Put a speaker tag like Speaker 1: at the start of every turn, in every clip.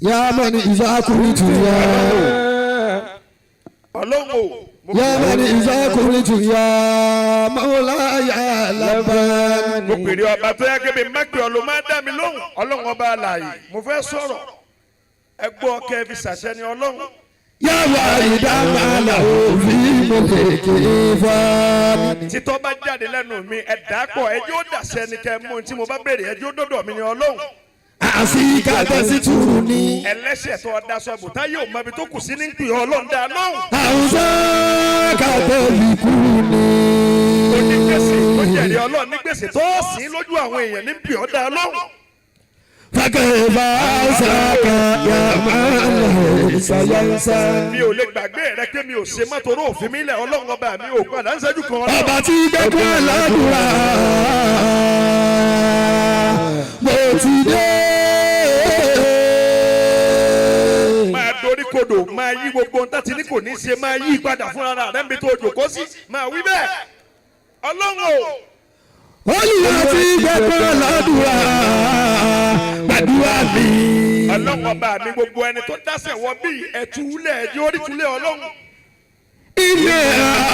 Speaker 1: يا من إذا كنت يا يا من إذا كنت يا مولاي لبان.
Speaker 2: mo pèrè ọba tó yẹ kébì mákì ọ ló máa dá mi lóhùn ọlọ́run ọba àlàyé mo fẹ́ sọ̀rọ̀ ẹ gbọ́ kẹ́ fi ṣàṣẹ ni ọlọ́run.
Speaker 1: يا واحد ما له في ملك إيفان.
Speaker 2: títọ́ bá jáde lẹ́nu mi ẹ dàpọ̀ ẹjọ́ dàṣẹ ni kẹ́ mú tí mo bá béèrè ẹjọ́ dọ́dọ̀ mi ni ọlọ́run.
Speaker 1: àṣìkà tẹ̀sítúrúni.
Speaker 2: ẹlẹ́ṣẹ̀ tó ọ̀dà sọ̀bù tá yóò mọ ibi tó kù sí ní pè ọlọ́run dá lóhùn.
Speaker 1: àwùjọ kàtẹ́lìkúni.
Speaker 2: ó ní gbèsè tó jẹ̀rẹ̀ ọlọ́run ní gbèsè tó sì lójú àwọn èèyàn ní pè ọ́ dá lóhùn.
Speaker 1: fàkẹ́fà ṣàkà yà máa lọ ìṣàyànṣà.
Speaker 2: mi ò lè gbàgbé rẹ pé mi ò ṣe mọ́tò rò òfin mi lẹ̀ ọlọ́run ọba mi ò padà ń ṣẹ́jú kan ọlọ́run.
Speaker 1: ọba tí gbẹ́kọ̀ aládùúrà mo ti dé.
Speaker 2: máa dorí kodò máa yí gbogbo ohun tí ní kò ní ṣe máa yí padà fúnra rẹ̀ níbi tó jòkó sí máa wí bẹ́ẹ̀ ọlọ́run o.
Speaker 1: olùwà tí gbẹ́kọ̀ aládùúrà gbàdúrà mi.
Speaker 2: ọlọ́run ọba mi gbogbo ẹni tó dáṣẹ̀ wọ bí ẹ̀túlẹ̀ ẹ̀jẹ̀ orí túlẹ̀ ọlọ́run.
Speaker 1: ilé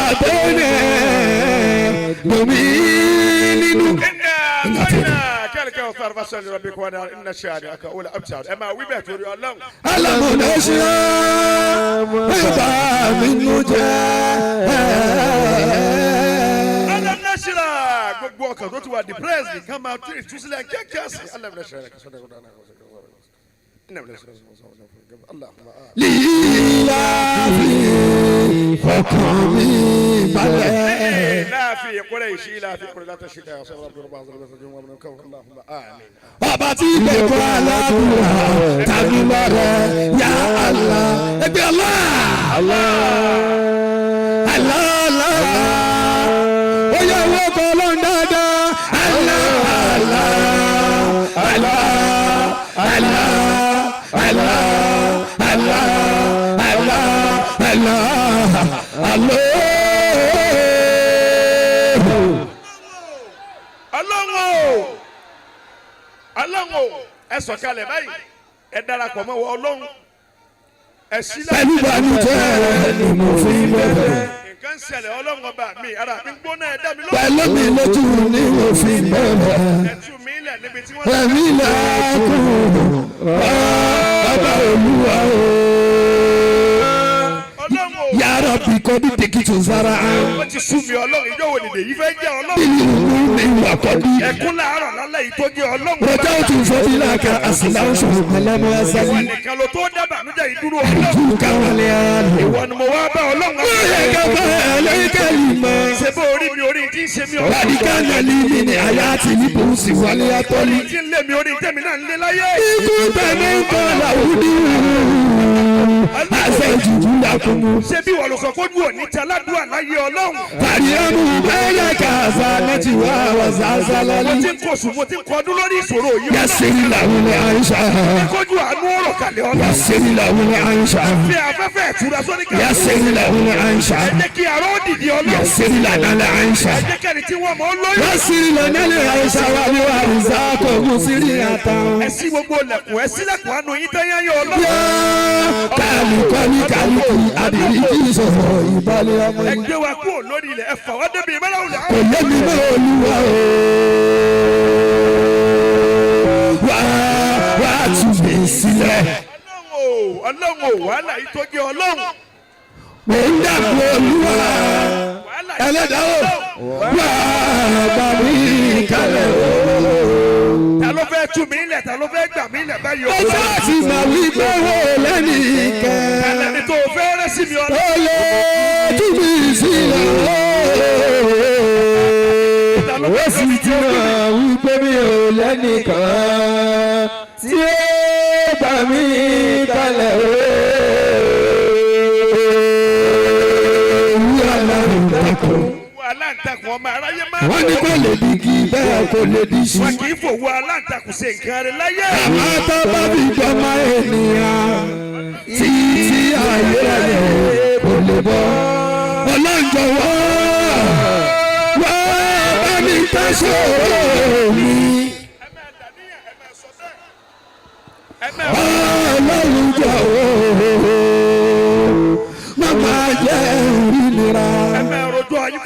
Speaker 1: àtẹ̀lẹ̀ domi nínú.
Speaker 2: kẹ́lẹ́kẹ́ ọ̀sán fásitì rẹ̀ bí kò wá ní ṣáàdì àkà ó lè abṣáàdì ẹ̀ máa wí bẹ́ẹ̀ torí ọlọ́run.
Speaker 1: alamọ̀nà ṣe é bá mi nù jẹ́.
Speaker 2: alamọ̀nà ṣe ra gbogbo ọkàn tó ti wà depressed kan máa tún ìtúsílẹ̀ kíákíá sí alamọ̀nà ṣe rẹ̀
Speaker 1: lílá fi ọkàn mi balẹ̀.
Speaker 2: láàfin ìkúrẹ́ ìṣí láàfin ìkúrẹ́ láti ṣe dáa ṣe wàá bá ọ̀sán lọ́sọ̀rọ̀ jẹun wọn kọ́ ọ̀la àmín.
Speaker 1: ọba tí gbẹ̀kọ́ aládùúrà tàbí lọ́rẹ̀ yá àlá ẹgbẹ́ ọlá àlá àlá ó yẹ owó kọ́ lọ́n dáadáa àlá àlá àlá àlá àlá àlá àlá àlá àlá.
Speaker 2: ọlọ́run ẹ sọ̀kalẹ̀ báyìí ẹ darapọ̀ mọ́ ọlọ́run ẹ sílẹ̀.
Speaker 1: pẹ̀lú ìbànújẹ́ ni mo fi bẹ̀rẹ̀.
Speaker 2: nǹkan ṣẹlẹ̀ ọlọ́run ọba mi ara mi gbóná ẹ dá mi lóhùn.
Speaker 1: pẹ̀lú mi lójú ni mo fi bẹ̀rẹ̀.
Speaker 2: ẹ tú mi lẹ̀ níbi tí wọ́n.
Speaker 1: ẹ̀mí làákùn ọba olúwa o.
Speaker 2: ọlọ́run o.
Speaker 1: yàrá bí kọ́ bí tèkìtì sára.
Speaker 2: wọ́n ti sú mi ọlọ́run ìjọ wo nìdè yìí fẹ́ jẹ́ ọlọ́run.
Speaker 1: bílí ìlú mi wà kọ́ bí.
Speaker 2: ẹkún làárọ̀ lálẹ́ yìí tó jẹ́ ọlọ́run.
Speaker 1: rọjá òtún ìfọdí làákà àsìlá ń sọ̀rọ̀ pẹ̀lẹ́mú ẹsẹ̀
Speaker 2: ìwọ
Speaker 1: yìí.
Speaker 2: nìkan ló tó dábàá níjà yìí dúró ọlọ́run.
Speaker 1: ojú káwọn lè àlè.
Speaker 2: ìwọ ni mo wá bá ọlọ́run.
Speaker 1: ó yẹ kẹfẹ ẹlẹ́kẹ̀lì mọ́.
Speaker 2: ṣe bó orí mi orí tí ń ṣe mi ọlọ́run.
Speaker 1: radical nali mi ni àyà àti níbo sì wálé atọ́lí.
Speaker 2: orí tí ń lé mi orí tẹ̀mí náà ń lé láyé.
Speaker 1: ikú tẹ̀mí ń kọ́ làwùdí. àṣẹ ìjùjú làkúnú.
Speaker 2: ṣé bí wọ́n lọ sọ kójú òní tí aládùúgbò láyé ọlọ́run.
Speaker 1: Kàríyàmù bẹ́ẹ̀ kàṣà lẹ́tì wá wàṣàṣà
Speaker 2: mo
Speaker 1: lálẹ́.
Speaker 2: ti ń kóṣù mo ti ń kọdún lórí ìṣòro yìí.
Speaker 1: Yasiri làwọn ní àyíṣà.
Speaker 2: kójú àánú ọ̀rọ̀ kalẹ̀ ọlọ́run.
Speaker 1: Yasiri làwọn ní àyíṣà.
Speaker 2: fi afẹ́fẹ́ ìtura sórí kan.
Speaker 1: Yasiri làwọn ní àyíṣà.
Speaker 2: ẹ jẹ́ kí arọ́ dìde ọlọ́run.
Speaker 1: Yasiri làwọn ní àyíṣà.
Speaker 2: ẹ jẹ́ kẹ́ni tí wọ́n mọ̀ ọ́ lóyún.
Speaker 1: Yasiri làwọn ní àyíṣà wà ní wàhùnsá kò mú sírí àtàwọn.
Speaker 2: ẹ ṣí gbogbo lẹ̀kùn ẹ ṣílẹ̀kùn àánú yín tẹ́yẹ́ yọ ọlọ́run.
Speaker 1: Kálukọ́ni kálukì àdìrí kì í sọ̀rọ̀ ìbálẹ̀ ọmọ
Speaker 2: ẹ
Speaker 1: yìí.
Speaker 2: gbé wa kúrò lórí ilẹ̀ ẹ fà wá débi ìmọ̀láwù lẹ́.
Speaker 1: Kò lé mi mọ́ olúwa o. Wá tún mi sílẹ̀.
Speaker 2: ọlọ́run o wàhálà yìí tó jẹ́ ọlọ́run.
Speaker 1: Mo ń dàgbò olúwa. Ẹlẹ́dàá o. Wá gbà mí kalẹ̀ o.
Speaker 2: ta ló fẹ́ tú mi lẹ̀ ta ló fẹ́ gbà mí lẹ̀ báyìí o.
Speaker 1: Ó ṣáàtì mà wí pé wò lẹ́nu ìkẹ́.
Speaker 2: ẹni tó fẹ́ rẹ́ sí mi ọlọ́run.
Speaker 1: Ó lè tú mi sílẹ̀ o. Ó sì ti mà wí pé mi ò lẹ́nìkan tí ó gbà mí kalẹ̀ o.
Speaker 2: aláǹtakùn ọmọ aráyé máa.
Speaker 1: Wọ́n ní kò lè digi bẹ́ẹ̀ kò lè di sí.
Speaker 2: wọn kì í fòwò aláǹtakùn ṣe nǹkan rẹ̀ láyé.
Speaker 1: Àmọ́ tó bá fi jọmọ ènìyàn títí ayé rẹ̀ kò lè bọ́. Ọlọ́njọ́wọ́ wá bá mi tẹ́sọ̀ mi. Ọlọ́run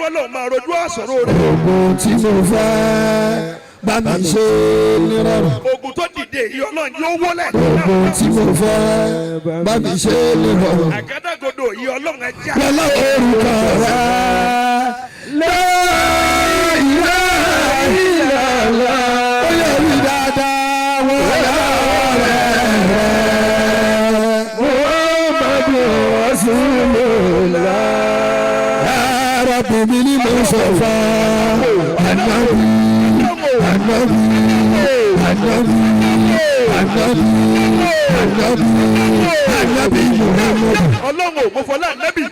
Speaker 2: fọlọ́ máa rojú àsọ̀rọ̀ rẹ̀.
Speaker 1: ogun tí mo fẹ́ bá mi ṣe nírọ̀rùn.
Speaker 2: ogun tó dìde yìí ọlọ́run yóò wọlé.
Speaker 1: ogun tí mo fẹ́ bá mi ṣe nírọ̀rùn.
Speaker 2: àgádágodo yìí ọlọ́run ẹ já.
Speaker 1: lọ́lá orúkọ rẹ̀ lẹ́yìn ìlàlá ó yẹ wí dáadáa wọ́n yà rẹ̀ Muhammadu Rasulullah. Rabbi ni Mustafa Anabi Anabi Anabi Anabi Anabi Anabi Muhammad.
Speaker 2: ọlọ́run ò mo fọlá ànábì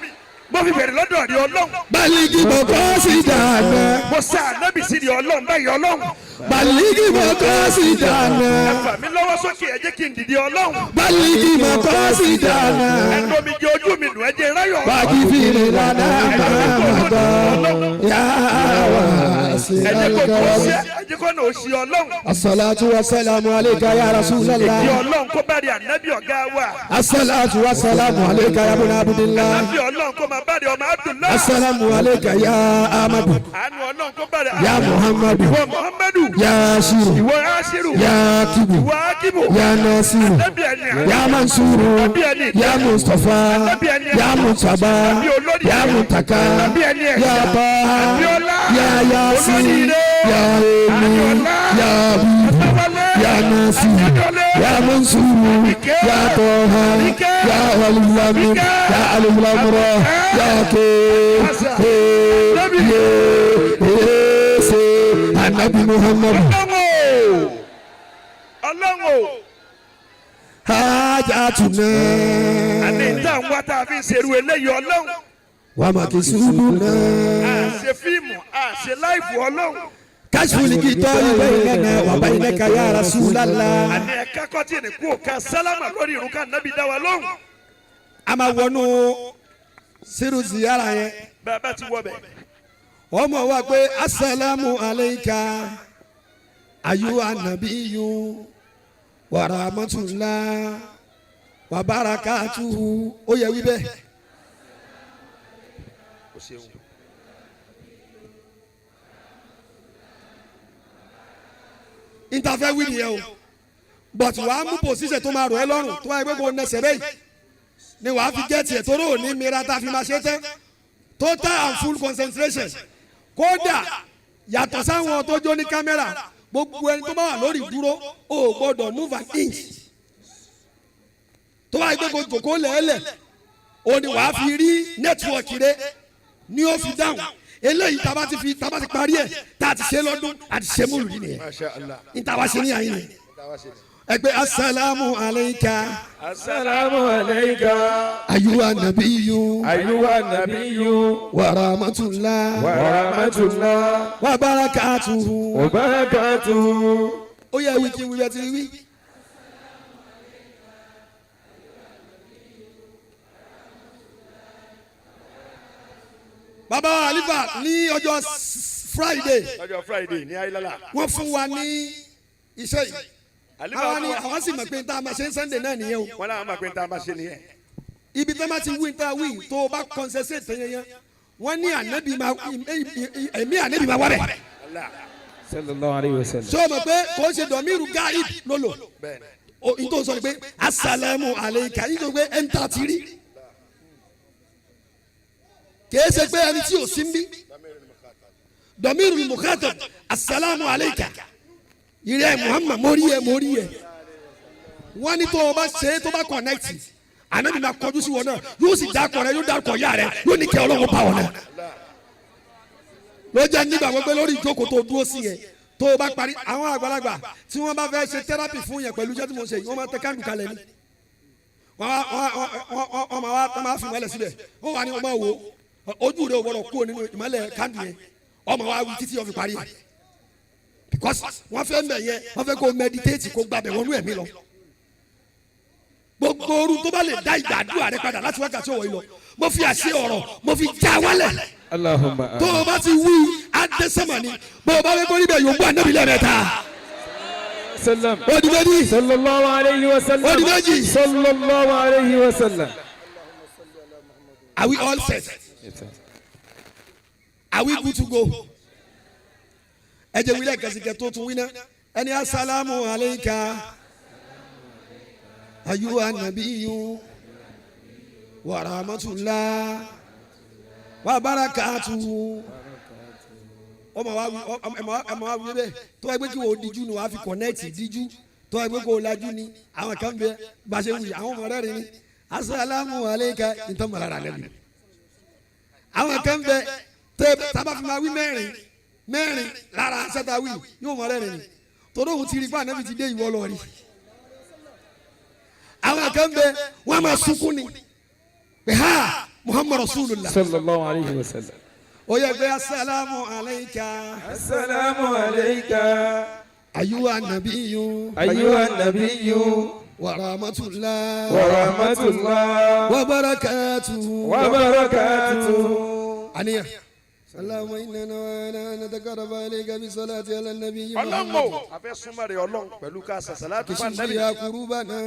Speaker 2: mo fi bẹ̀rẹ̀ lọ́dọ̀ rí ọlọ́run.
Speaker 1: Baligi mo kọ́ sí dáná.
Speaker 2: mo sá ànábì sí ni ọlọ́run báyìí ọlọ́run.
Speaker 1: Baligi mo kọ́ sí dáná.
Speaker 2: ẹ fà mí lọ́wọ́ sókè ẹ jẹ́ kí n dìde ọlọ́run.
Speaker 1: Baligi mo kọ́ sí dáná.
Speaker 2: ẹnu mi jẹ ojú mi dùn ẹ jẹ́ ráyọ̀.
Speaker 1: Bagi fili lana bàbá yàrá sí
Speaker 2: ẹ jẹ́ kó tó ṣe
Speaker 1: àgọ́.
Speaker 2: ẹ jẹ́ kó náà ó ṣe ọlọ́run.
Speaker 1: Assalatu wassalamu alayka ya Rasulallah.
Speaker 2: ìdí ọlọ́run kó bá rí ànábì ọ̀gá wa.
Speaker 1: Assalatu wassalamu alayka ya Ibn Abdillah.
Speaker 2: ànábì ọlọ́run kó máa bá rí ọmọ Abdullah.
Speaker 1: Assalamu alayka ya Ahmadu.
Speaker 2: àánú ọlọ́run kó bá rí
Speaker 1: Ya Muhammadu.
Speaker 2: ìwọ Muhammadu.
Speaker 1: Ya Shiru.
Speaker 2: ìwọ Ashiru.
Speaker 1: Ya Kibu.
Speaker 2: ìwọ Akibu.
Speaker 1: Ya Nasiru.
Speaker 2: ànábì ẹni àná.
Speaker 1: Ya Mansuru. Ya Mustafa. Ya Mutaba. Ya Mutaka. Ya Baha. Ya Yasin. Ya Emi. Ya Bibu. Ya Nasir. Ya Mansuru. Ya Toha. Ya Walulamin. Ya Alimlamra. Ya Ke. Anabi Muhammad.
Speaker 2: ọlọ́run
Speaker 1: Hajatuna.
Speaker 2: àní ìta ń wá tá a fi ń ṣerú eléyìí ọlọ́run.
Speaker 1: Wa makisuduna.
Speaker 2: a ṣe fíìmù a ṣe láìfù ọlọ́run.
Speaker 1: Kashful kitabi baynana wa baynaka ya Rasulallah.
Speaker 2: àní ẹ̀ka kọ́tì ní kú òkà sálámà lórí ìrùkà nábì dá wa lóhùn.
Speaker 1: A máa wọnú sírù ziyara yẹn.
Speaker 2: bàbá ti wọ bẹ̀.
Speaker 1: Wọ́n mọ̀ wá pé assalamu alayka ayyuhan nabiyyu wa rahmatullah wa barakatuhu. Ó yẹ wí bẹ́ẹ̀. Ìtafẹ́ wí nìyẹn o, but wàá mú pòsíṣẹ̀ tó máa rọ̀ ẹ́ lọ́rùn tó wáyé pé kò nẹsẹ̀ bẹ́ẹ̀ ni wàá fi gẹ́tì ẹ̀ tó rò ní mìíràn tá a fi máa ṣe tẹ́ total and full concentration. Kódà yàtọ̀ sáwọn tó jó ní kámẹ́rà gbogbo ẹni tó bá wà lórí dúró o gbọ́dọ̀ move an inch tó wáyé pé kò jòkó lẹ́ẹ̀lẹ̀ o ní wàá fi rí nẹ́tíwọ̀kì rẹ ní ó fi dáhùn eléyìí tá a bá ti parí ẹ̀ tá a ti ṣe lọ́dún àti ṣe múlù yìí nìyẹn ní tá a wá ṣe ní àyìn nìyẹn. Ẹgbẹ́ assalamu alayka.
Speaker 3: Assalamu alayka.
Speaker 1: Ayyuhan nabiyyu.
Speaker 3: Ayyuhan nabiyyu.
Speaker 1: Wa rahmatullah.
Speaker 3: Wa rahmatullah.
Speaker 1: Wa barakatuhu.
Speaker 3: Wa barakatuhu.
Speaker 1: Ó yẹ wí kí wíwẹ́ ti wí. Bàbá Alifa ní ọjọ́ Friday.
Speaker 2: ọjọ́ Friday ní ayélujára.
Speaker 1: Wọ́n fún wa ní iṣẹ́ yìí. Àwọn sì mọ̀ pé tá a máa ṣe ń Sunday náà nìyẹn o.
Speaker 2: wọ́n náà máa pè ní tá a máa ṣe nìyẹn.
Speaker 1: Ibi tó máa ti wí tá a wí tó o bá concentrate yẹn wọ́n ní ànábì máa ẹ̀mí ànábì máa wá bẹ̀.
Speaker 3: Sallallahu alayhi wa sallam.
Speaker 1: Ṣé o mọ̀ pé kò ń ṣe dọ̀míìrù gáàrí lólò? N tó sọ ni pé assalamu alayka yìí tó gbé ẹ̀ńtà ti rí. Kìí ṣe pé ẹni tí ò sí ń bí. Dọ̀míìrù mukhatab assalamu alayka. Ìrẹ́ Muhammad mórí ẹ̀. Wọ́n ní tó o bá ṣe é tó bá connect. Ànábì máa kọjú sí wọn náà yóò sì dákọ̀ rẹ yóò dákọ̀ yá rẹ yóò ní kí Ọlọ́run bá wọn náà. Ló jẹ́ nígbà wọ́n pé lórí ìjókòó tó dúró sí yẹn tó o bá parí àwọn àgbàlagbà tí wọ́n bá fẹ́ ṣe therapy fún yẹn pẹ̀lú iṣẹ́ tí mo ṣe yìí wọ́n máa tẹ káńdù kalẹ̀ ni. Wọ́n máa fi ìmọ̀lẹ̀ síbẹ̀ wọ́n wà ní ọmọ wo ojú rẹ̀ ò gbọ́dọ̀ kúrò nínú ìmọ̀lẹ̀ káńdù yẹn ọmọ wa wí títí ó fi parí yẹn. Because wọ́n fẹ́ mẹ̀ yẹn wọ́n fẹ́ kó meditate kó gbàbẹ̀ wọnú ẹ̀mí lọ. Gbogbo ooru tó bá lè dá ìgbàdúrà rẹ padà láti wákàtí ọ̀wọ́ yìí lọ mo fi àṣẹ ọ̀rọ̀ mo fi já wálẹ̀.
Speaker 3: Allahumma.
Speaker 1: Tó o bá ti wí adésẹ́mà ni bó o bá fẹ́ kó níbẹ̀ yóò gbọ́ ànábì lẹ́ẹ̀mẹ́ta.
Speaker 3: Sallam.
Speaker 1: Ó di méjì.
Speaker 3: Sallallahu alayhi wa sallam.
Speaker 1: Ó di méjì.
Speaker 3: Sallallahu alayhi wa sallam.
Speaker 1: Are we all set? are we good to go? ẹ jẹ́ wílẹ̀ kẹsìkẹ́ tó tún wí náà ẹni asalamu alayka ayuha nabiyyu wa rahmatullah wa barakatuhu. ọmọ wa wí bẹ́ẹ̀ tó wá gbé kí wọ́n díjú ni wàá fi kọ̀nẹ́ẹ̀tì díjú tó wá gbé kó lajú ni àwọn kan bẹ bàṣẹ wuyì àwọn ọmọ rẹ rẹ ni asalamu alayka nítorí mọ̀lára rẹ bi. àwọn kan bẹ tẹ tábà fi máa wí mẹ́rin lára sẹ́ta wí yóò mọ̀ rẹ rẹ ni torí òun ti rí fún ànábì ti dé ìwọ lọ rí. àwọn kan bẹ wọn máa sunkún ni pé ha Muhammad Rasulullah
Speaker 3: sallallahu alayhi wa sallam.
Speaker 1: ó yẹ pé asalamu alayka.
Speaker 3: Assalamu alayka.
Speaker 1: ayuha nabiyyu.
Speaker 3: Ayyuha nabiyyu.
Speaker 1: wa rahmatullah.
Speaker 3: Wa rahmatullah.
Speaker 1: wa barakatuhu.
Speaker 3: Wa barakatuhu.
Speaker 1: aniya. Allahumma inna natakarrabu ilayka bi salati ala nabi
Speaker 2: ọlọ́run a fẹ́ súnmọ́ rẹ̀ ọlọ́run pẹ̀lú ká sàṣàlátù fún
Speaker 1: kishfi
Speaker 2: ànábì.
Speaker 1: ya kurubana.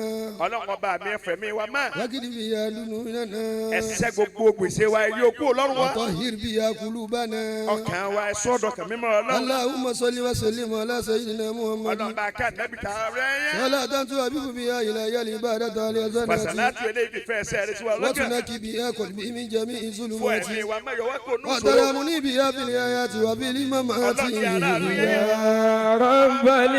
Speaker 2: ọlọ́run ọba mi ẹ̀fẹ̀ mi wa mọ́.
Speaker 1: wakidi bi ya dununana.
Speaker 2: ẹsẹ̀ gbogbo gbèsè wa yóò kú ọlọ́run wa.
Speaker 1: tahhir bi ya kulubana.
Speaker 2: ọkàn wa ẹ̀sọ́ ọ̀dọ̀ kàn mímọ́ ọlọ́run.
Speaker 1: Allahumma salli wa sallim ala sayyidina Muhammad.
Speaker 2: ọlọ́run bá ká ànábì ta rẹ̀ yẹn.
Speaker 1: salatan tuhabibu biha ilayya al-ibadata al-hasanati.
Speaker 2: sàṣàlátù eléyìí fẹ́ ẹsẹ̀ rẹ̀ sí wa lọ́kàn.
Speaker 1: وتنكي بها قلبي من جميع
Speaker 2: fún
Speaker 1: ظلمات
Speaker 2: ẹ̀mí wa má yọ wá kó nù sọ̀rọ̀.
Speaker 1: وترامني بها في الآيات وفي الممات
Speaker 3: Ya Rabbal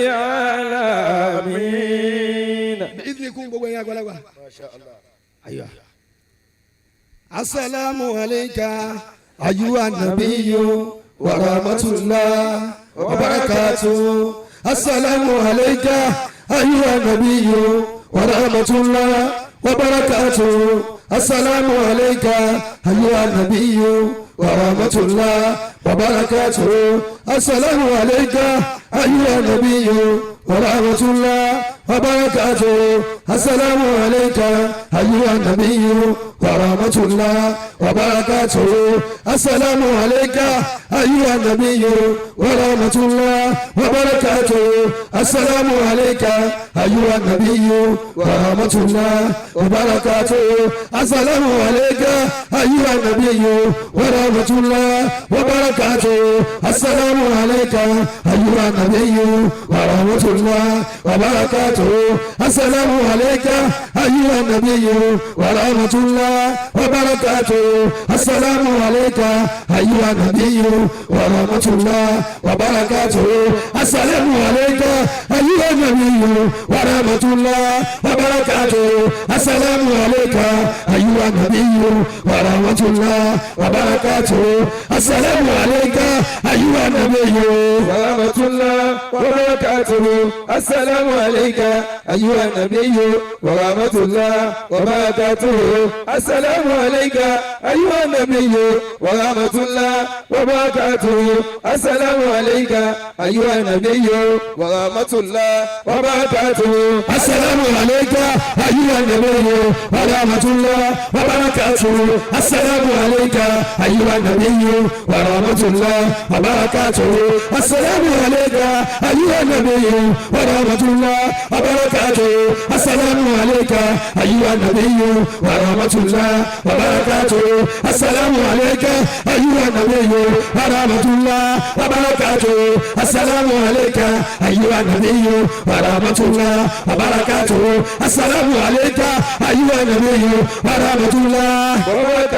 Speaker 3: alamin.
Speaker 1: بإذنكم بقوا يا قلبا ما شاء الله أيوة السلام عليك أيها النبي ورحمة الله وبركاته السلام عليك أيها النبي ورحمة الله وبركاته السلام عليك أيها النبي ورحمة الله وبركاته السلام عليك أيها النبي ورحمة الله وبركاته السلام عليك أيها النبي ورحمة الله وبركاته السلام عليك أيها النبي ورحمة الله وبركاته السلام عليك أيها النبي ورحمة الله وبركاته السلام عليك أيها النبي ورحمة الله وبركاته السلام عليك أيها النبي ورحمة الله وبركاته السلام عليك أيها النبي ورحمة الله وبركاته السلام عليك أيها النبي ورحمة الله وبركاته السلام عليك أيها النبي ورحمة الله وبركاته السلام عليك أيها النبي ورحمة الله وبركاته السلام عليك أيها النبي
Speaker 3: ورحمة الله وبركاته السلام عليك أيها النبي ورحمة الله وبركاته السلام عليك أيها النبي ورحمة الله وبركاته السلام عليك أيها النبي ورحمة الله وبركاته
Speaker 1: السلام عليك أيها النبي ورحمة الله وبركاته السلام عليك أيها النبي ورحمة الله وبركاته السلام عليك أيها النبي ورحمة الله وبركاته السلام عليك أيها النبي ورحمة الله وبركاته السلام عليك أيها النبي ورحمة الله وبركاته السلام عليك أيها النبي ورحمة الله وبركاته السلام عليك أيها النبي ورحمة الله
Speaker 3: وبركاته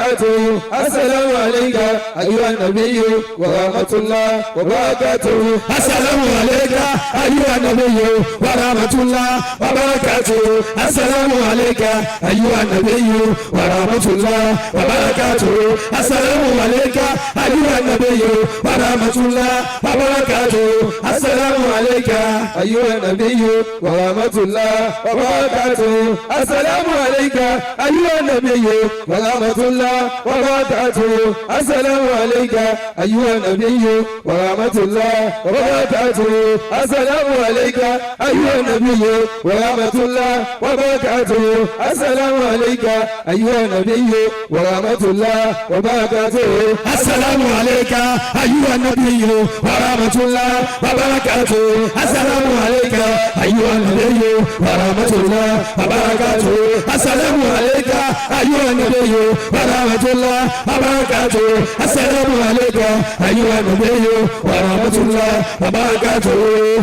Speaker 3: السلام عليك أيها النبي ورحمة الله وبركاته
Speaker 1: السلام عليك أيها النبي ورحمة الله وبركاته السلام عليك أيها النبي ورحمة الله وبركاته السلام عليك أيها النبي ورحمة الله وبركاته السلام عليك
Speaker 3: أيها النبي ورحمة الله وبركاته السلام عليك أيها النبي ورحمة الله وبركاته السلام عليك أيها النبي ورحمة الله وبركاته السلام عليك أيها النبي ورحمة الله وبركاته السلام عليك أيها النبي ورحمة الله وبركاته
Speaker 1: السلام عليك أيها النبي ورحمة الله وبركاته السلام عليك أيها النبي ورحمة الله وبركاته السلام عليك أيها النبي ورحمة
Speaker 3: الله وبركاته السلام عليك أيها النبي ورحمة الله وبركاته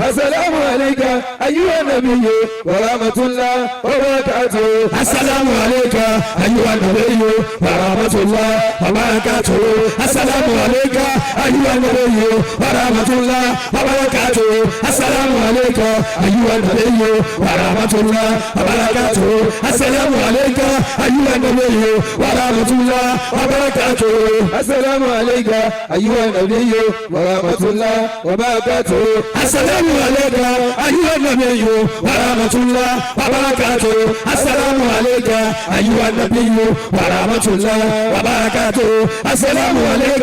Speaker 3: السلام عليك أيها النبي ورحمة الله وبركاته السلام عليك أيها النبي ورحمة الله وبركاته السلام عليك أيها النبي ورحمة الله وبركاته السلام عليك أيها النبي ورحمة الله وبركاته السلام عليك أيها النبي ورحمة الله وبركاته السلام عليك أيها النبي ورحمة الله وبركاته السلام عليك أيها النبي ورحمة الله وبركاته السلام عليك أيها النبي ورحمة الله وبركاته السلام عليك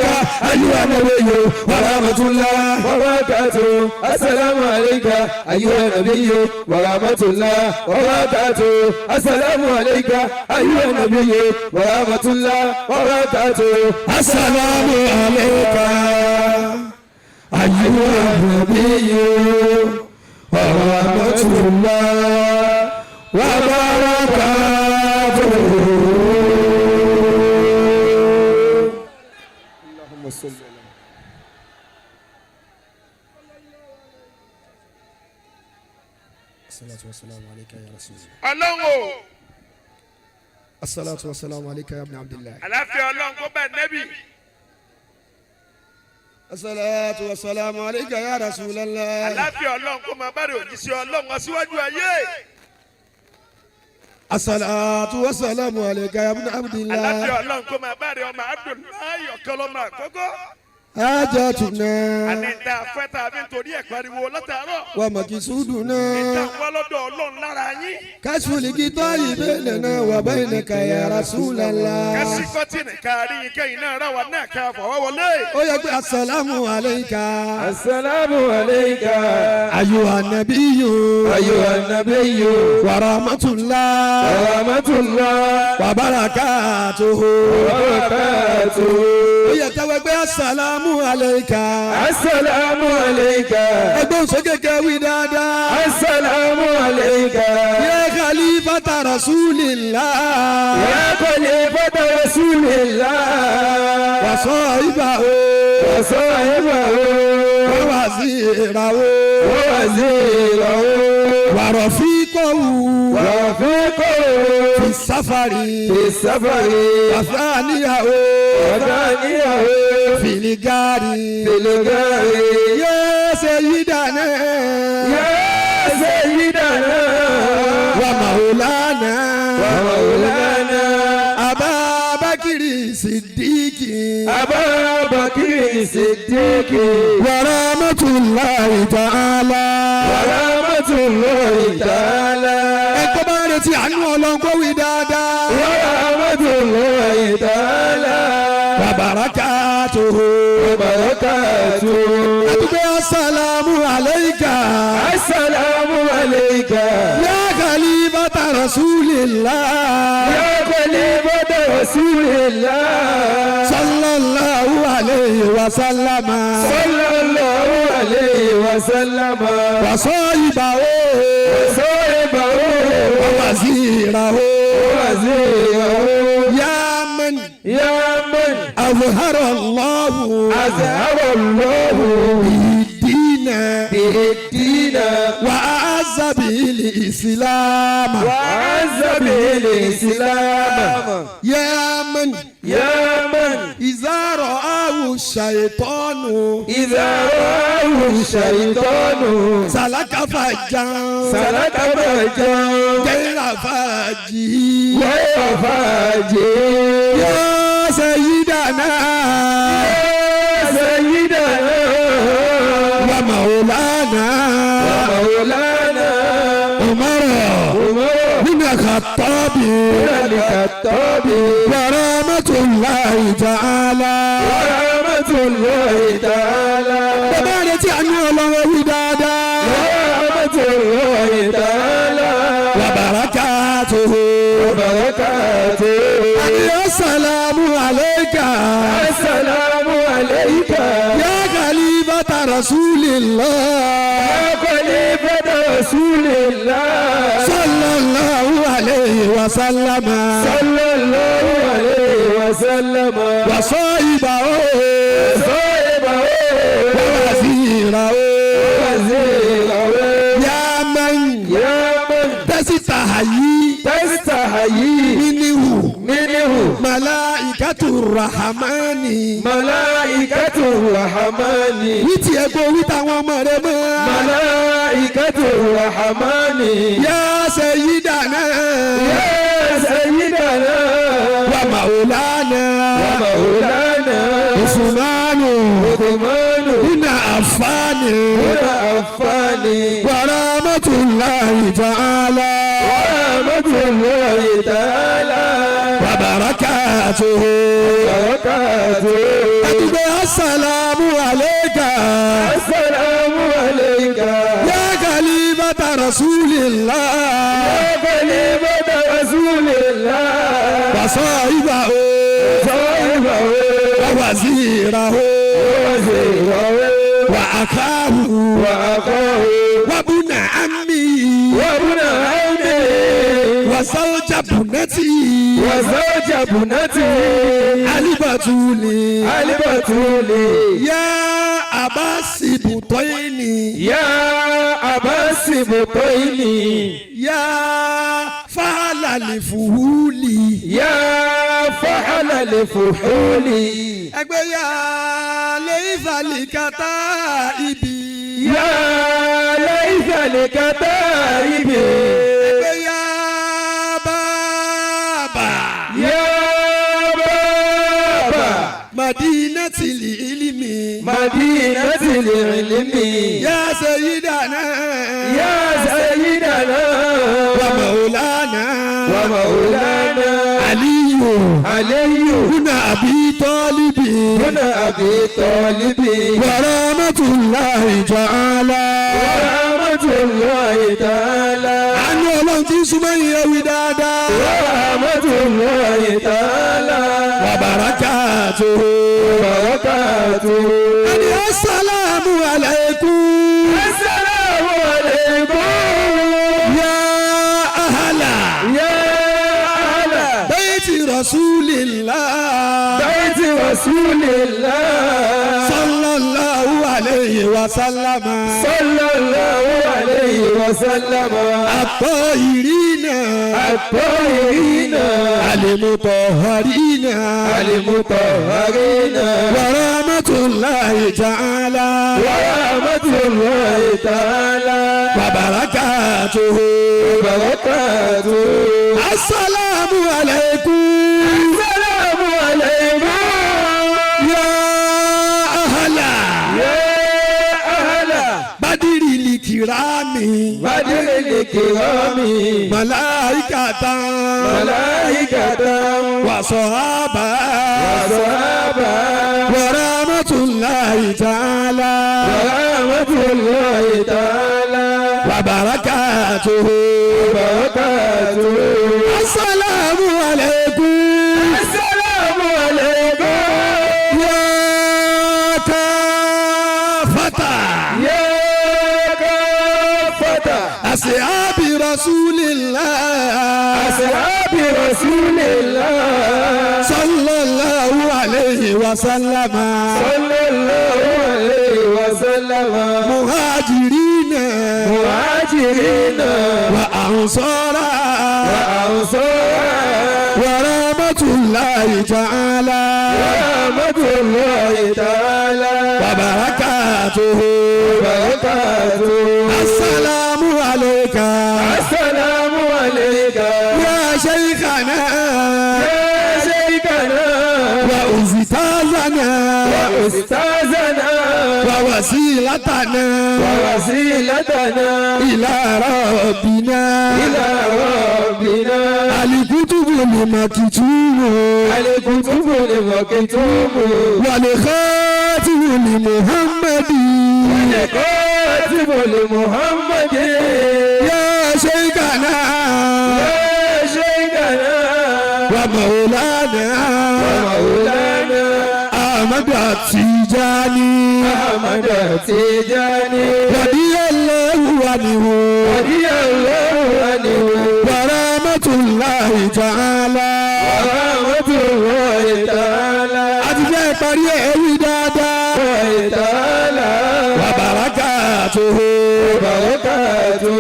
Speaker 3: أيها النبي ورحمة الله وبركاته السلام عليك أيها النبي ورحمة الله وبركاته السلام عليك أيها النبي ورحمة الله وبركاته السلام عليك أيها النبي ورحمة الله وبركاته اللهم صل على
Speaker 1: الصلاة والسلام عليك يا رسول الله.
Speaker 2: ọlọ́run
Speaker 1: الصلاة والسلام عليك يا ابن عبد الله.
Speaker 2: àlàáfíà ọlọ́run kó bá nẹ́bì.
Speaker 1: الصلاة والسلام عليك يا رسول الله.
Speaker 2: àlàáfíà ọlọ́run kó máa bá rẹ̀ òjíṣẹ́ ọlọ́run aṣíwájú ayé.
Speaker 1: الصلاة والسلام عليك يا ابن عبد
Speaker 2: àlàáfíà
Speaker 1: الله.
Speaker 2: ọlọ́run kó máa bá rẹ̀ ọmọ Abdullahi ọ̀kọ́lọ́mọ àkọ́kọ́.
Speaker 1: حاجتنا
Speaker 2: àní ìta afẹ́ta àbí nítorí ẹ̀ pariwo látàárọ̀.
Speaker 1: ومقصودنا
Speaker 2: ìta wá lọ́dọ̀ ọlọ́run lára yín.
Speaker 1: كشف الغطاء بيننا وبينك يا رسول الله.
Speaker 2: kẹ́sì kọ́tìnì kárí kẹ́yìn náà rà wá náà ká fọwọ́ wọlé.
Speaker 1: ó yẹ pé السلام عليك
Speaker 3: السلام عليك
Speaker 1: أيها النبي
Speaker 3: أيها النبي
Speaker 1: ورحمة الله
Speaker 3: ورحمة الله
Speaker 1: وبركاته.
Speaker 3: وبركاته
Speaker 1: ó yẹ tẹ́wọ́ pé السلام عليك.
Speaker 3: السلام عليك
Speaker 1: ẹgbọ́n sókè kẹ́wì dáadáa.
Speaker 3: السلام عليك
Speaker 1: يا خليفة رسول الله
Speaker 3: يا خليفة رسول الله
Speaker 1: وصاحبه
Speaker 3: وصاحبه
Speaker 1: ووزيره
Speaker 3: ووزيره
Speaker 1: ورفيقه
Speaker 3: ورفيقه
Speaker 1: في السفر
Speaker 3: في السفر
Speaker 1: وثانيه
Speaker 3: وثانيه
Speaker 1: في الجار
Speaker 3: في الغار
Speaker 1: يا سيدنا
Speaker 3: يا سيدنا
Speaker 1: ومولانا
Speaker 3: ومولانا
Speaker 1: أبا بكر الصديق
Speaker 3: أبا بكر الصديق
Speaker 1: ورحمة الله تعالى.
Speaker 3: ورحمة الله تعالى
Speaker 1: ẹ̀kọ́ bá ń retí àánú Ọlọ́run kó wí dáadáa.
Speaker 3: ورحمة الله تعالى
Speaker 1: وبركاته.
Speaker 3: وبركاته
Speaker 1: àdúgbò السلام عليك
Speaker 3: السلام عليك
Speaker 1: يا خليفة رسول الله
Speaker 3: يا خليفة رسول الله
Speaker 1: صلى الله عليه وسلم
Speaker 3: صلى الله عليه وسلم
Speaker 1: وصاحبه
Speaker 3: وصاحبه
Speaker 1: ووزيره
Speaker 3: ووزيره
Speaker 1: يا من
Speaker 3: يا من
Speaker 1: أظهر الله
Speaker 3: أظهر الله
Speaker 1: الدين
Speaker 3: به الدين
Speaker 1: وأعز به الإسلام
Speaker 3: وأعز به الإسلام
Speaker 1: يا من
Speaker 3: يا من
Speaker 1: إذا رآه الشيطان
Speaker 3: إذا رآه الشيطان
Speaker 1: سلك فجا
Speaker 3: سلك فجا
Speaker 1: غير فاجه
Speaker 3: غير فاجر
Speaker 1: يا سيدنا
Speaker 3: يا سيدنا
Speaker 1: ومولانا
Speaker 3: ومولانا
Speaker 1: عمر بن الخطاب
Speaker 3: الخطاب
Speaker 1: ورحمة الله تعالى.
Speaker 3: ورحمة الله تعالى
Speaker 1: bàbá rẹ̀ tí a ní Ọlọ́run wí dáadáa.
Speaker 3: ورحمة الله تعالى
Speaker 1: وبركاته.
Speaker 3: وبركاته
Speaker 1: السلام عليك
Speaker 3: السلام عليك
Speaker 1: يا خليفة رسول الله
Speaker 3: يا خليفة رسول الله
Speaker 1: صلى الله عليه وسلم
Speaker 3: صلى الله عليه وسلم
Speaker 1: وصائبه
Speaker 3: صاحبه
Speaker 1: ووزيره
Speaker 3: وزيره
Speaker 1: يا من
Speaker 3: يا من
Speaker 1: تستحيي
Speaker 3: تستحيي
Speaker 1: منه
Speaker 3: منه
Speaker 1: ملائكة الرحمن
Speaker 3: ملائكة الرحمن
Speaker 1: wíìtì ẹ̀gbọ́n wíìtì àwọn ọmọ rẹ mọ́.
Speaker 3: ملائكة الرحمن
Speaker 1: yá sayyidana
Speaker 3: يا سيدنا
Speaker 1: ومولانا
Speaker 3: ومولانا
Speaker 1: عثمان
Speaker 3: عثمان
Speaker 1: بن عفان
Speaker 3: بن عفان
Speaker 1: ورحمة الله تعالى
Speaker 3: ورحمة الله تعالى
Speaker 1: وبركاته.
Speaker 3: وبركاته.
Speaker 1: ẹ̀dùgbẹ́ assalamu alayka
Speaker 3: السلام عليك
Speaker 1: ya khalifata rasulillah
Speaker 3: يا خليفة رسول الله
Speaker 1: وصاحبه
Speaker 3: صاحبه
Speaker 1: ووزيره
Speaker 3: وزيره
Speaker 1: وأخاه
Speaker 3: وأخاه
Speaker 1: وابن عمه
Speaker 3: وابن عمه
Speaker 1: وزوج ابنته
Speaker 3: وزوج ابنته
Speaker 1: البتول
Speaker 3: البتول
Speaker 1: يا أبا السبطين
Speaker 3: يا أبا السبطين
Speaker 1: يا فعل الفهول
Speaker 3: يا فحل الفحول
Speaker 1: ẹgbẹ́ yà ليس لكتائب
Speaker 3: يا ليس لكتائب
Speaker 1: ẹgbẹ́ yà بابا
Speaker 3: يا بابا
Speaker 1: مدينة العلم
Speaker 3: مدينة العلم
Speaker 1: يا سيدنا
Speaker 3: يا سيدنا
Speaker 1: ومولانا
Speaker 3: ومولانا
Speaker 1: علي
Speaker 3: علي
Speaker 1: بن أبي طالب
Speaker 3: بن أبي طالب
Speaker 1: ورحمة الله تعالى.
Speaker 3: ورحمة الله تعالى
Speaker 1: àánú ọlọ́run tí ń súnmọ́ ìyẹn wí dáadáa.
Speaker 3: ورحمة الله تعالى
Speaker 1: وبركاته.
Speaker 3: وبركاته.
Speaker 1: ẹni assalamu alaykum.
Speaker 3: السلام عليكم
Speaker 1: يا أهل
Speaker 3: يا أهل
Speaker 1: بيت رسول الله
Speaker 3: بيت رسول الله
Speaker 1: صلى الله عليه وسلم.
Speaker 3: صلى الله عليه وسلم
Speaker 1: الطاهرين
Speaker 3: الطاهرين
Speaker 1: المطهرين
Speaker 3: المطهرين
Speaker 1: ورحمة الله تعالى
Speaker 3: ورحمة الله تعالى
Speaker 1: وبركاته.
Speaker 3: وبركاته.
Speaker 1: السلام عليكم
Speaker 3: السلام عليكم
Speaker 1: يا أهل
Speaker 3: يا أهل
Speaker 1: بدر الكرام
Speaker 3: بدر الكرام
Speaker 1: ملائكة
Speaker 3: ملائكة
Speaker 1: وصحابة
Speaker 3: وصحابة
Speaker 1: ورحمة الله تعالى
Speaker 3: ورحمة الله تعالى
Speaker 1: وبركاته.
Speaker 3: وبركاته.
Speaker 1: السلام عليكم
Speaker 3: السلام عليكم
Speaker 1: يا كافة
Speaker 3: يا كافة
Speaker 1: أصحاب رسول الله
Speaker 3: أصحاب رسول الله
Speaker 1: صلى الله عليه وسلم
Speaker 3: صلى الله عليه وسلم
Speaker 1: مهاجرين
Speaker 3: مهاجرين
Speaker 1: وأنصارا
Speaker 3: وأنصارا
Speaker 1: ورحمة الله تعالى
Speaker 3: ورحمة الله تعالى
Speaker 1: وبركاته.
Speaker 3: وبركاته.
Speaker 1: السلام عليك
Speaker 3: السلام عليك
Speaker 1: يا شيخنا
Speaker 3: يا شيخنا
Speaker 1: وأستاذنا
Speaker 3: وأستاذنا
Speaker 1: ووسيلتنا
Speaker 3: ووسيلتنا
Speaker 1: إلى ربنا
Speaker 3: إلى ربنا
Speaker 1: الكتب المكتوب
Speaker 3: الكتب المكتوب
Speaker 1: والخاتم لمحمد
Speaker 3: والكاتب لمحمد
Speaker 1: يا شيخنا
Speaker 3: يا شيخنا
Speaker 1: ومولانا
Speaker 3: ومولانا
Speaker 1: أحمد التجاني
Speaker 3: أحمد التجاني
Speaker 1: رضي الله عنه
Speaker 3: رضي الله عنه
Speaker 1: ورحمة الله تعالى
Speaker 3: ورحمة الله
Speaker 1: parí ẹ̀ wí dáadáa.
Speaker 3: وتعالى
Speaker 1: Wabarakatuhu.
Speaker 3: وبركاته.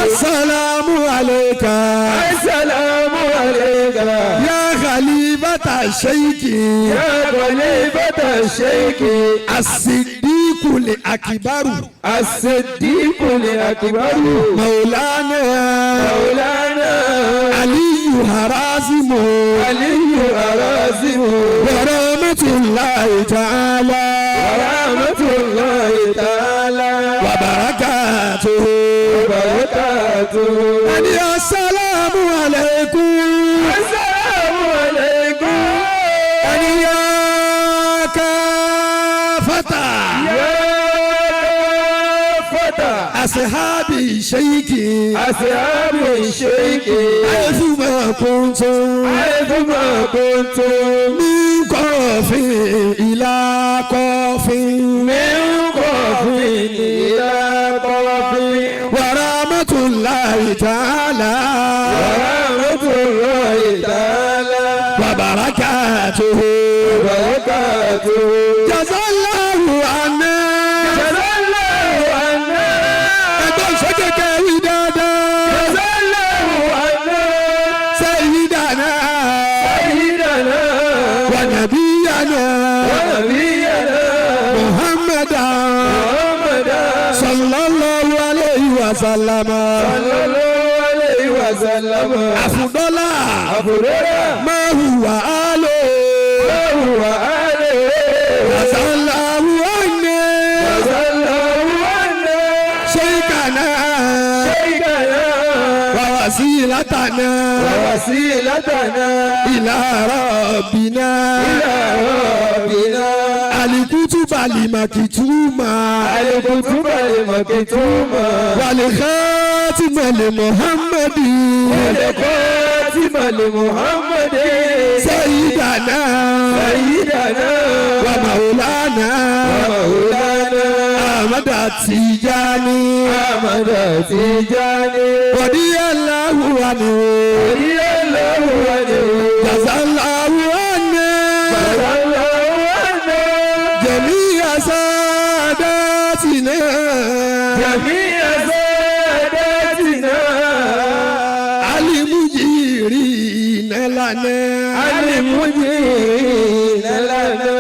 Speaker 1: Assalamu alayka.
Speaker 3: السلام عليك
Speaker 1: Ya khalifata shaykhi.
Speaker 3: يا خليفة الشيخ
Speaker 1: As-Siddiqul Akbaru.
Speaker 3: الصديق الأكبر
Speaker 1: Maulana.
Speaker 3: مولانا
Speaker 1: Aliyu Harazimu.
Speaker 3: علي أرازم
Speaker 1: Warahmatullahi ta'ala.
Speaker 3: ورحمة الله تعالى
Speaker 1: Wabarakatuhu.
Speaker 3: وبركاته.
Speaker 1: Ani assalamu alaykum.
Speaker 3: السلام عليكم
Speaker 1: Ani ya kafata.
Speaker 3: يا فتى
Speaker 1: Ashabi shaykhi.
Speaker 3: أصحاب الشيخ
Speaker 1: Aythuma kuntum.
Speaker 3: حيثما كنتم
Speaker 1: Min qafin ila qafin.
Speaker 3: من قاف إلى قاف
Speaker 1: Warahmatullahi ta'ala.
Speaker 3: ورحمة الله تعالى
Speaker 1: Wabarakatuhu.
Speaker 3: وبركاته.
Speaker 1: Jazallahu anna.
Speaker 3: جزا الله عنا
Speaker 1: Ẹgbọ́n sókè kẹ́wì dáadáa.
Speaker 3: جزا الله عنا
Speaker 1: Sayyidana
Speaker 3: سيدنا
Speaker 1: wa nabiyyana
Speaker 3: ونبينا
Speaker 1: Muhammadan
Speaker 3: محمدا
Speaker 1: sallallahu alayhi wa sallama.
Speaker 3: صلى الله عليه وسلم.
Speaker 1: Afudọ́lá
Speaker 3: أفضل
Speaker 1: ma huwa alo.
Speaker 3: ما هو عليه
Speaker 1: Jazallahu anna.
Speaker 3: جزا الله عنا
Speaker 1: Shaykhana
Speaker 3: شيخنا
Speaker 1: wa wasilatana
Speaker 3: ووسيلتنا
Speaker 1: ila rabbina.
Speaker 3: إلى ربنا.
Speaker 1: Alikutuba limakituma.
Speaker 3: الكتب المكتومة
Speaker 1: والخاتم لمحمد.
Speaker 3: والخاتم لمحمد
Speaker 1: سيدنا
Speaker 3: سيدنا
Speaker 1: ومولانا
Speaker 3: ومولانا
Speaker 1: أحمد التجاني
Speaker 3: أحمد تيجاني
Speaker 1: رضي الله عنه.
Speaker 3: رضي الله عنه.
Speaker 1: جزا الله عنا
Speaker 3: جزا الله عنا
Speaker 1: جميع ساداتنا.
Speaker 3: جميع ساداتنا
Speaker 1: المجيرين لنا
Speaker 3: المجيبين لنا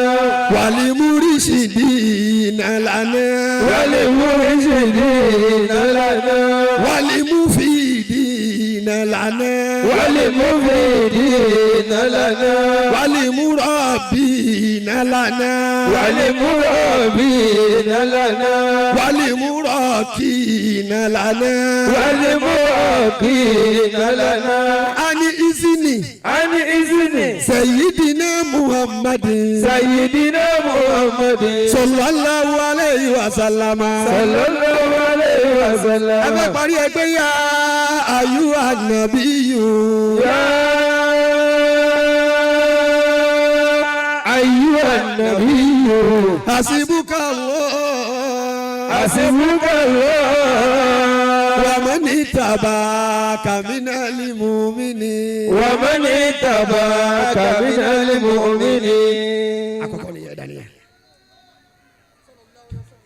Speaker 1: والمرشدين لنا
Speaker 3: والمرشدين لنا
Speaker 1: والمفيدين لنا
Speaker 3: والمفيدين لنا
Speaker 1: والمربين لنا
Speaker 3: والمربين لنا
Speaker 1: والمراكين لنا
Speaker 3: والمراقين لنا
Speaker 1: عن إذن
Speaker 3: عن إذن
Speaker 1: سيدنا محمد
Speaker 3: سيدنا محمد
Speaker 1: صلى الله عليه وسلم.
Speaker 3: صلى الله عليه وسلم.
Speaker 1: ẹgbẹ́ parí ẹgbẹ́ yá ayú ànàbíyù.
Speaker 3: يا أيها النبي
Speaker 1: àsìbúkà lọ.
Speaker 3: حسبك الله
Speaker 1: ومن اتبعك من المؤمنين.
Speaker 3: ومن اتبعك من المؤمنين.
Speaker 1: àkọ́kọ́ ni ẹ̀dá ni ẹ̀.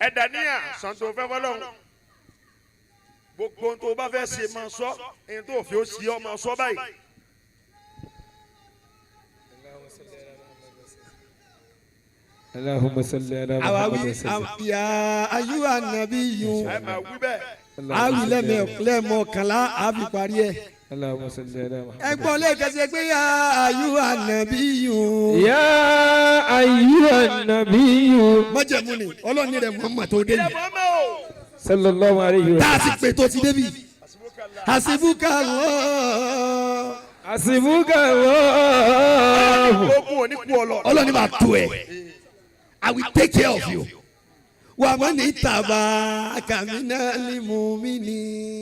Speaker 2: ẹ̀dá níyà santo fẹ́ fọlọ́run gbogbo ohun tó bá fẹ́ ṣe máa sọ ẹni tó fi ó sí ọ máa sọ báyìí.
Speaker 3: اللهم صل على
Speaker 1: àwa
Speaker 3: محمد
Speaker 1: wí
Speaker 3: وسلم.
Speaker 1: yá ayú ànàbíyù.
Speaker 2: ẹ máa wí bẹ́ẹ̀.
Speaker 1: àwì lẹ́mọ̀ọ́kànlá àbí parí ẹ̀.
Speaker 3: اللهم صل على محمد.
Speaker 1: ẹgbọ́n lè kẹsẹ̀ pé yá ayú ànàbíyù.
Speaker 3: يا أيها النبي
Speaker 1: májẹ̀mú ni ọlọ́ọ̀ni rẹ̀ Muhammad tó dé
Speaker 2: ẹ
Speaker 1: yìí.
Speaker 2: mọ̀ mọ́ o.
Speaker 3: صلى الله عليه
Speaker 1: tá a
Speaker 3: وسلم.
Speaker 1: ti pè tó ti débi. àsìbúkà lọ.
Speaker 3: حسبك الله
Speaker 2: ogun ò ní kú ọ lọ.
Speaker 1: ọlọ́ọ̀ni máa tó ẹ̀. I will take care of you. wà á mọ̀ ní tàbá kàmínà límùmínì.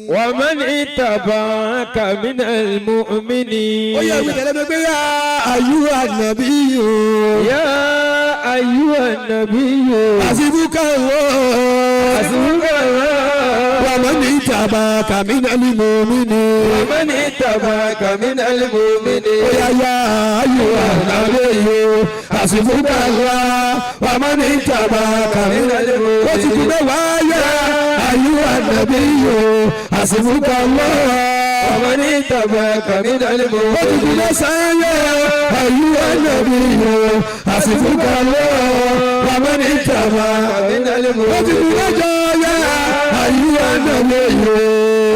Speaker 3: ومن اتبعك من المؤمنين.
Speaker 1: ó yẹ wí tẹ̀lé mi pé yá ayú ànàbíyù.
Speaker 3: يا أيها النبي
Speaker 1: حسبك الله
Speaker 3: حسبك الله
Speaker 1: ومن اتبعك من المؤمنين
Speaker 3: ومن اتبعك من المؤمنين
Speaker 1: يا أيها النبي حسبك الله ومن اتبعك من المؤمنين يا أيها النبي حسبك الله
Speaker 3: ومن اتبعك من المؤمنين
Speaker 1: أيها النبي حسبك الله ومن اتبعك
Speaker 3: من المؤمنين
Speaker 1: أيها النبي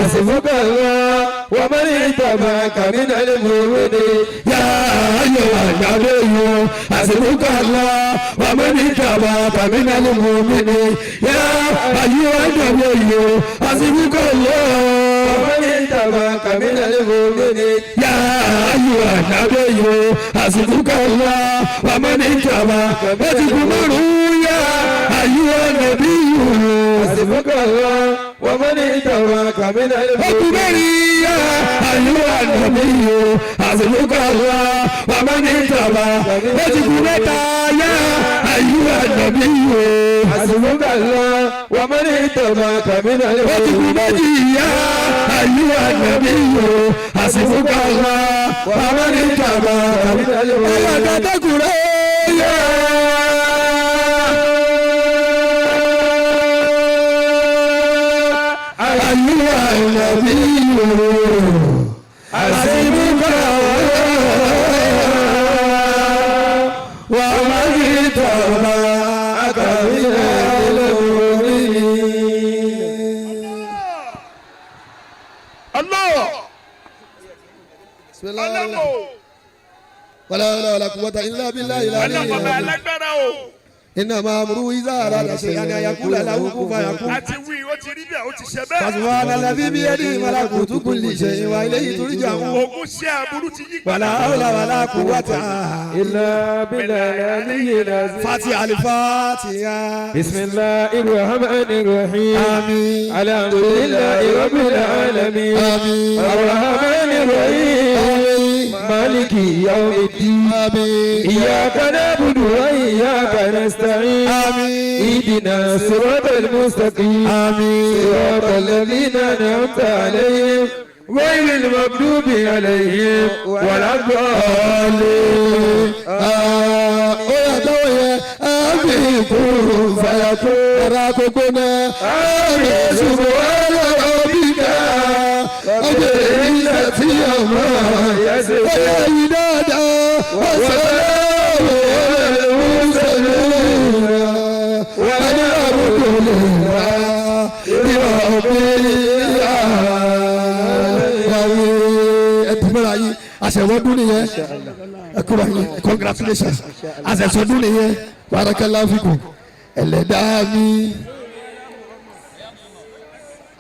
Speaker 3: حسبك الله ومن اتبعك من المؤمنين
Speaker 1: يا أيها النبي حسبك الله ومن اتبعك من المؤمنين يا أيها النبي حسبك الله
Speaker 3: ومن اتبعك من المؤمنين
Speaker 1: يا أيها النبي حسبك الله ومن اتبعك يا أيها النبي
Speaker 3: حسبك الله ومن اتبعك من المؤمنين
Speaker 1: يا أيها النبي حسبك الله ومن اتبعك يا أيها النبي
Speaker 3: حسبك الله ومن اتبعك من المؤمنين
Speaker 1: يا أيها النبي حسبك الله ومن اتبعك من المؤمنين أيها النبي حسبك ومن اتبعك من المؤمنين
Speaker 2: الله
Speaker 1: بسم الله
Speaker 2: ọlọ́wọ́
Speaker 1: ولا حول ولا قوة إلا بالله العلي
Speaker 2: ọlọ́wọ́ bá
Speaker 1: العظيم
Speaker 2: alágbára o.
Speaker 1: إنما أمره إذا أراد شيئا أن يقول له كن فيكون
Speaker 2: àti wí ó ti rí bẹ́ẹ̀ ó ti ṣe bẹ́ẹ̀.
Speaker 1: فسبحان الذي بيده ملكوت كل شيء وإليه ترجعون
Speaker 2: ogun ṣé aburú ti yí
Speaker 1: ولا
Speaker 2: padà.
Speaker 1: حول ولا قوة
Speaker 3: إلا بالله العلي العظيم
Speaker 1: فاتحة الفاتحة
Speaker 3: بسم الله الرحمن الرحيم
Speaker 1: آمين
Speaker 3: الحمد لله رب العالمين
Speaker 1: آمين
Speaker 3: الرحمن الرحيم مالك يوم الدين
Speaker 1: آمين
Speaker 3: إياك نعبد وإياك نستعين
Speaker 1: آمين
Speaker 3: اهدنا الصراط المستقيم
Speaker 1: آمين
Speaker 3: صراط الذين أنعمت عليهم غير المغضوب عليهم ولا الضالين
Speaker 1: ó yà dáwọ́ yẹ àmín kúrú fàyàkó ara gbogbo náà àmín ṣùgbọ́n ọlọ́rọ̀ bí ká ọjọ́ ìrìnà tí ọmọ
Speaker 3: يسر
Speaker 1: ó yà yí dáadáa wọ́n sọ̀rọ̀ wọ́n sọ̀rọ̀ wọ́n ní àbúkù lè wá ìwà òfin yàrá ẹ̀dùnmọ́ra yìí àṣẹwọ́dún nìyẹn ẹkúrò yìí congratulations àṣẹṣọdún nìyẹn barakallahu fikum ẹlẹ́dàá mi.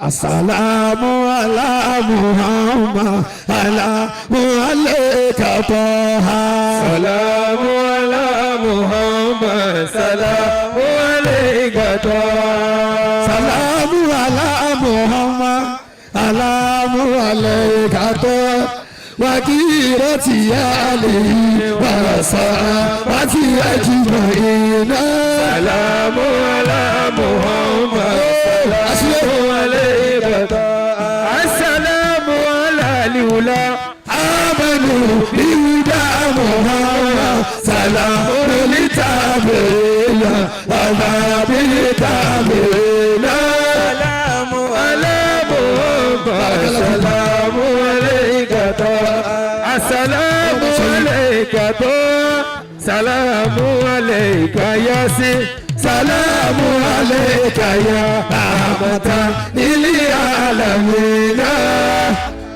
Speaker 1: Assalamu ala Muhammad alamu alayka taha.
Speaker 3: سلام على محمد سلام عليك
Speaker 1: Salamu ala Muhammad alamu alayka taha. Wakirati ali warasati ajmaina.
Speaker 3: سلام على محمد سلام عليك السلام على الأولى
Speaker 1: آمنوا بهدى محمد سلام لتابعنا وما بتابعنا.
Speaker 3: سلام على محمد سلام عليك السلام عليك سلام عليك ياسين
Speaker 1: سلام عليك يا رحمة للعالمين.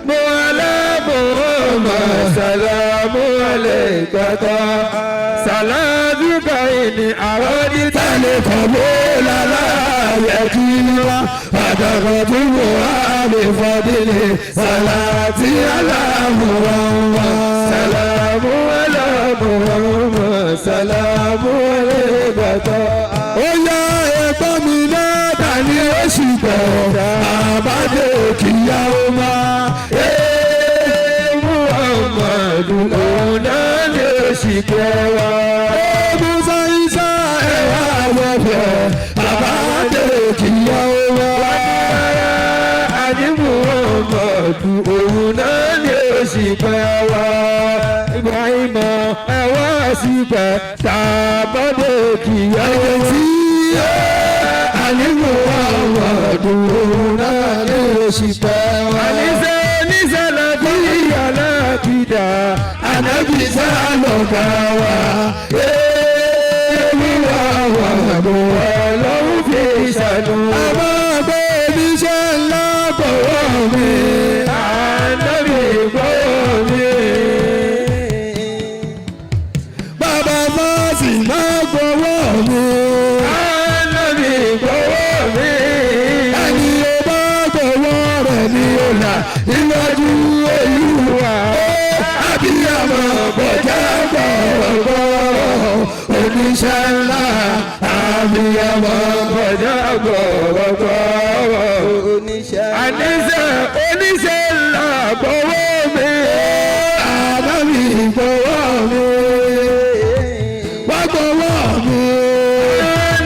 Speaker 3: على محمد سلام عليك سلامك إني أردت
Speaker 1: القبول لا يكيل فدغتمها بفضله صلاتي على محمد.
Speaker 3: سلام على محمد سلام عليك
Speaker 1: ó yá ẹ̀gbọ́n mi náà dání oṣù tẹ̀ àbádé kìyà ó máa.
Speaker 3: Muhammadu ọ̀nà lè ṣìkẹ́ wa.
Speaker 1: Musa Isa
Speaker 3: ìmọ̀ ẹ̀wọ́ síbẹ̀ tàbọ̀dé kìyà
Speaker 1: tí àlìmọ̀ àwọn ọ̀dùn náà lè ṣì pẹ́ wá.
Speaker 3: àníṣe níṣẹ̀lẹ̀ bí ìyàlá kìdá
Speaker 1: ànábì sá lọ́gà wa. wíwá wà bọ̀
Speaker 3: ọlọ́run fi ṣàdùn.
Speaker 1: àmọ́ pé oníṣẹ́ ńlá bọ̀wọ̀ mi.
Speaker 3: ànábì gbọ́wọ́ mi.
Speaker 1: bàbá fásì máa gbọ́wọ́ mi.
Speaker 3: ànábì gbọ́wọ́ mi.
Speaker 1: ẹni ó bá gbọ́wọ́ rẹ̀ ni ó là níwájú Olúwa. Abiyamọ bọ̀já gbọ̀gbọ̀ oníṣẹ́ ńlá. Abiyamọ
Speaker 3: bọ̀dá gbọ̀gbọ̀
Speaker 4: oníṣẹ́
Speaker 3: àníṣe oníṣẹ́ ńlá gbọ́wọ́